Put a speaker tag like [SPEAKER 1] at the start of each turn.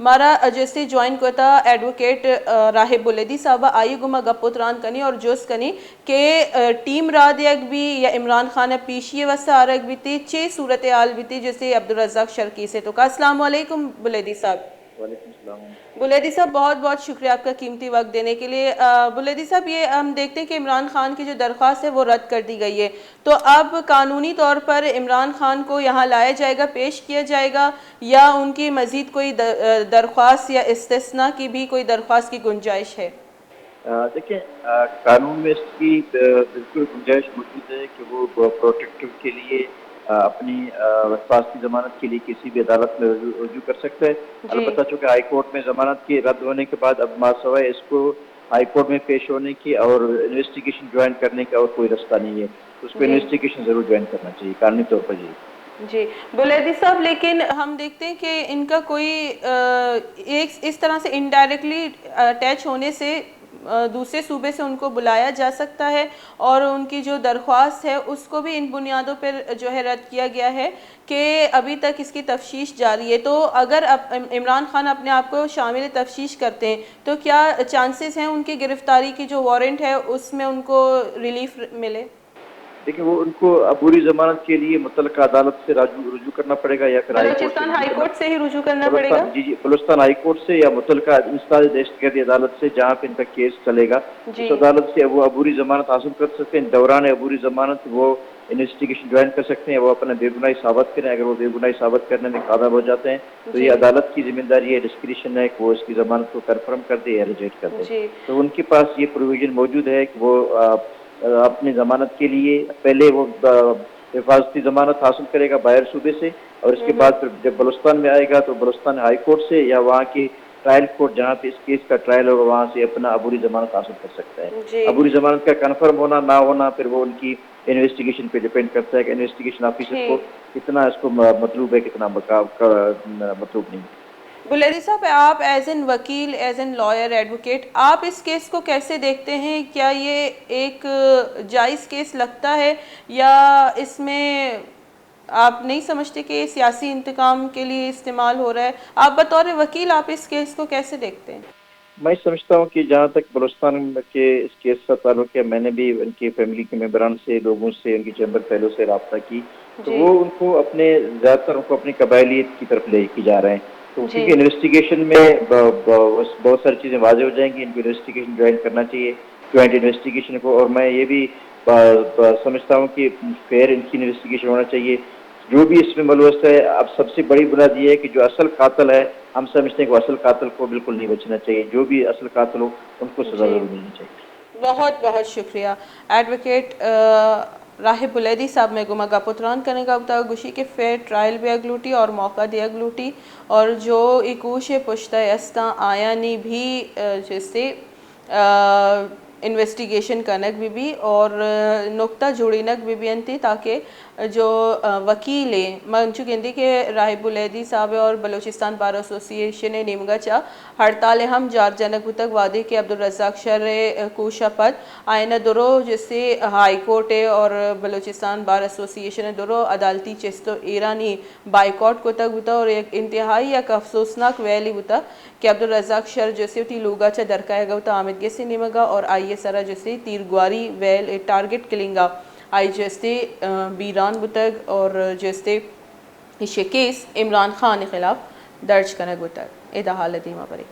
[SPEAKER 1] मारा जैसे ज्वाइन कोता एडवोकेट राहे बुलेदी साहबा आई गुमा गपोतरान कनी और जोस कनी के टीम रादियक भी या इमरान खान पीशिए वसा आरक भी थी चे सूरत आल भी थी जैसे अब्दुल रज़्ज़ाक शर्की से। तो का अस्सलाम वालेकुम बुलेदी साहब।
[SPEAKER 2] वालेकुम सलाम।
[SPEAKER 1] बुलेदी साहब बहुत बहुत शुक्रिया आपका कीमती वक्त देने के लिए। बुलेदी साहब ये हम देखते हैं कि इमरान खान की जो दरख्वास्त है वो रद्द कर दी गई है, तो अब कानूनी तौर पर इमरान खान को यहाँ लाया जाएगा, पेश किया जाएगा, या उनकी मज़ीद कोई दरख्वास्त या इस्तिस्ना की भी कोई दरख्वास्त की गुंजाइश है?
[SPEAKER 2] देखिए, कानून में इसकी बिल्कुल गुंजाइश मौजूद है कि वो प्रोटेक्टिव के लिए अपनी दरख्वास्त की ज़मानत के लिए किसी भी अदालत में रुजू कर सकता है।
[SPEAKER 1] जी
[SPEAKER 2] अलबत्ता चूँकि हाई कोर्ट में ज़मानत की रद्द होने के बाद अब मासवाए इसको हाई कोर्ट में पेश होने की और इन्वेस्टिगेशन ज्वाइन करने का और कोई रास्ता नहीं है, तो उसको
[SPEAKER 1] जी
[SPEAKER 2] इन्वेस्टिगेशन ज़रूर ज्वाइन करना चाहिए कानूनी तौर पर। जी
[SPEAKER 1] जी बुलेदी साहब, लेकिन हम देखते हैं कि इनका कोई एक इस तरह से इनडायरेक्टली अटैच होने से दूसरे सूबे से उनको बुलाया जा सकता है और उनकी जो दरख्वास्त है उसको भी इन बुनियादों पर जो है रद्द किया गया है कि अभी तक इसकी तफ्तीश जारी है। तो अगर अब इमरान खान अपने आप को शामिल तफ्तीश करते हैं तो क्या चांसेस हैं उनकी गिरफ्तारी की जो वारंट है उसमें उनको रिलीफ मिले?
[SPEAKER 2] देखिए, वो उनको अबूरी ज़मानत के लिए मुतल्लिका अदालत से रुजू करना पड़ेगा या फिर हाई कोर्ट से
[SPEAKER 1] बलूचिस्तान
[SPEAKER 2] रुजू
[SPEAKER 1] हाई
[SPEAKER 2] करना।
[SPEAKER 1] कोर्ट से ही रुजू करना पड़ेगा?
[SPEAKER 2] बलुस्तान, जी, बलुस्तान हाई कोर्ट से या मुतल्लिका इंसदाद दहशतगर्दी अदालत से जहाँ पे इनका केस चलेगा,
[SPEAKER 1] जी
[SPEAKER 2] उस अदालत से वो अबूरी ज़मानत हासिल कर सकते हैं। दौरान अबूरी ज़मानत वो इन्वेस्टिगेशन ज्वाइन कर सकते हैं, वो अपना बेगुनाही साबित करें। अगर वो बेगुनाही साबित करने में कामयाब हो जाते हैं तो ये
[SPEAKER 1] जी
[SPEAKER 2] अदालत की जिम्मेदारी है, डिस्क्रिशन है कि वो इसकी ज़मानत को कन्फर्म कर दे या रिजेक्ट कर दे।
[SPEAKER 1] जी
[SPEAKER 2] तो उनके पास ये प्रोविजन मौजूद है कि वो अपनी ज़मानत के लिए पहले वो हिफाजती ज़मानत हासिल करेगा बाहर सूबे से, और इसके बाद फिर जब बलुस्तान में आएगा तो बलुस्तान हाई कोर्ट से या वहाँ की ट्रायल कोर्ट जहाँ पे इस केस का ट्रायल होगा वहाँ से अपना अबूरी ज़मानत हासिल कर सकता है।
[SPEAKER 1] जी
[SPEAKER 2] अबूरी ज़मानत का कन्फर्म होना ना होना फिर वो उनकी इन्वेस्टिगेशन पे डिपेंड करता है कि इन्वेस्टिगेशन ऑफिसर को
[SPEAKER 1] ठीक।
[SPEAKER 2] कितना इसको मतलूब है, कितना मतलूब नहीं।
[SPEAKER 1] बुलेदी साहब, आप एज एन वकील, एज एन लॉयर, एडवोकेट, आप इस केस को कैसे देखते हैं? क्या ये एक जायज़ केस लगता है या इसमें आप नहीं समझते कि ये सियासी इंतकाम के लिए इस्तेमाल हो रहा है? आप बतौर वकील आप इस केस को कैसे देखते हैं?
[SPEAKER 2] मैं समझता हूँ कि जहाँ तक बलुस्तान के इस केस का ताल्लुक है, मैंने भी उनकी फैमिली के मेम्बरान से, लोगों से, उनकी चैम्बर फैलो से रब्ता की, तो
[SPEAKER 1] जी
[SPEAKER 2] वो उनको अपने ज़्यादातर उनको अपनी कबायलियत की तरफ ले की जा रहे हैं। तो
[SPEAKER 1] जी
[SPEAKER 2] क्योंकि इन्वेस्टिगेशन में बहुत सारी चीज़ें वाज़ेह हो जाएंगी, इनको इन्वेस्टिगेशन ज्वाइन करना चाहिए, ज्वाइंट इन्वेस्टिगेशन को। और मैं ये भी समझता हूँ कि फेयर इनकी इन्वेस्टिगेशन होना चाहिए। जो भी इसमें मुलव्वस है, अब सबसे बड़ी बुनियाद ये है कि जो असल कातिल है, हम समझते हैं कि असल कातिल को बिल्कुल नहीं बचना चाहिए। जो भी असल कातिल हो उनको सज़ा
[SPEAKER 1] जी
[SPEAKER 2] ज़रूर मिलनी चाहिए।
[SPEAKER 1] बहुत बहुत शुक्रिया एडवोकेट राहे बुलेदी साहब में गुमा गपुतरान करने का बता गुशी के फेयर ट्रायल भी अगलूटी और मौका दिया अगलूटी और जो इकूश पुश्ता यस्ता आयानी भी जैसे इन्वेस्टिगेशन कनक भी और नुक्ता जुड़ीनक भी अंती ताकि जो वकील मंचू गेंदी के राहे बुलेदी साहब और बलूचिस्तान बार एसोसिएशन नीमगा चा हड़ताल हम जार जनक तक वादे के अब्दुल रज़्ज़ाक शर कोशा पद आयना दुरो जिससे हाई कोर्ट है और बलूचिस्तान बार एसोसिएशन दुरो अदालती चेस्तो ईरानी बाइकॉट को तक बुता और एक इंतहाई एक अफसोसनाक वैली बुता कि अब्दुल रज़्ज़ाक शर जैसे ती लूगा चा दरकाएगा बुता आमिद के से निमगा और आई सरा जैसे तीरगुआरी वैल टारगेट किलिंगा आई जैसे बीरान बुतग और जैसे इस केस इमरान खान के खिलाफ दर्ज करने बुतग एदा हालत ही परी।